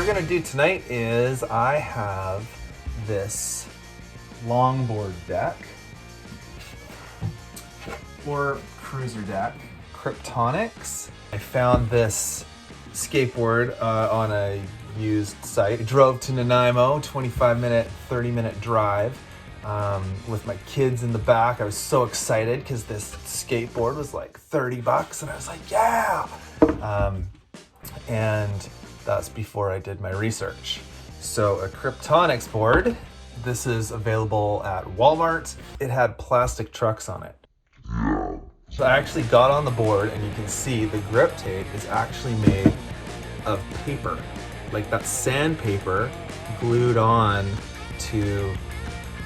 gonna do tonight is I have this longboard deck or cruiser deck, Kryptonics. I found this skateboard on a used site. I drove to Nanaimo, 25-minute, 30-minute drive with my kids in the back. I was so excited because this skateboard was like 30 bucks and I was like, yeah! And that's before I did my research. So a Kryptonics board, this is available at Walmart. It had plastic trucks on it. So I actually got on the board and you can see the grip tape is actually made of paper. Like that sandpaper glued on to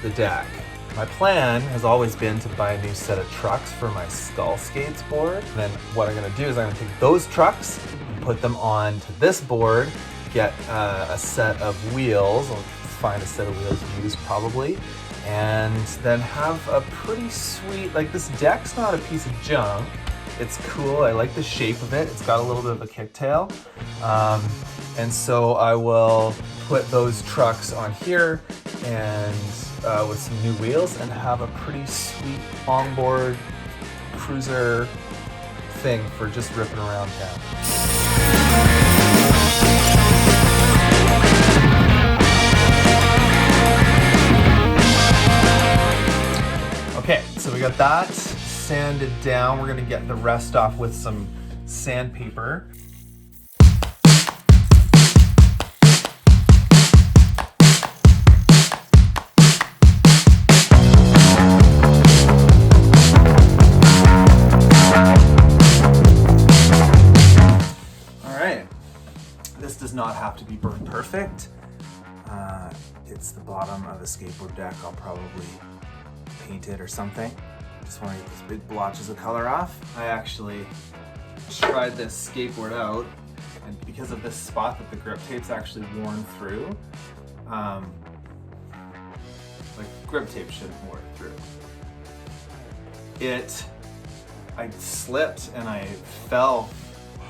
the deck. My plan has always been to buy a new set of trucks for my Skull Skates board. And then what I'm gonna do is I'm gonna take those trucks and put them onto this board, get a set of wheels, I'll find a set of wheels used probably, and then have a pretty sweet, like this deck's not a piece of junk. It's cool, I like the shape of it. It's got a little bit of a kicktail. And so I will put those trucks on here and with some new wheels and have a pretty sweet onboard cruiser thing for just ripping around town. Okay, so we got that sanded down. We're gonna get the rest off with some sandpaper. This does not have to be burn perfect. It's the bottom of a skateboard deck. I'll probably paint it or something. Just want to get these big blotches of color off. I actually tried this skateboard out, and because of this spot that the grip tape's actually worn through, like grip tape shouldn't worn through. I slipped and I fell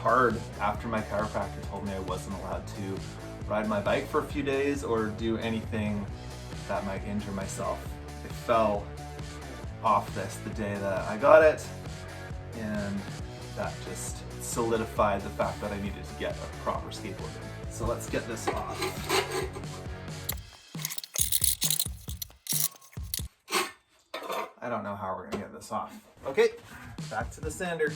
hard after my chiropractor told me I wasn't allowed to ride my bike for a few days or do anything that might injure myself. I fell off this the day that I got it, and that just solidified the fact that I needed to get a proper skateboard in. So let's get this off. I don't know how we're gonna get this off. Okay, back to the sander.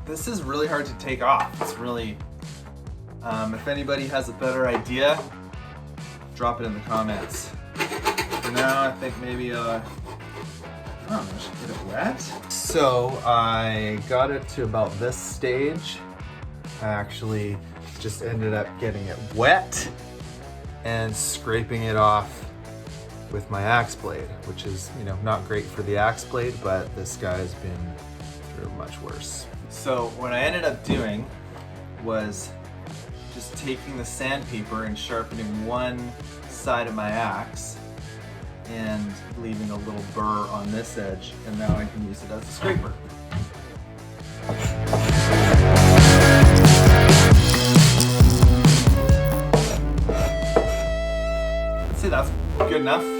This is really hard to take off. It's really, if anybody has a better idea, drop it in the comments. For now, I think maybe, I don't know, I should get it wet. So I got it to about this stage. I actually just ended up getting it wet and scraping it off with my axe blade, which is, not great for the axe blade, but this guy's been through much worse. So what I ended up doing was just taking the sandpaper and sharpening one side of my axe and leaving a little burr on this edge, and now I can use it as a scraper. See, that's good enough.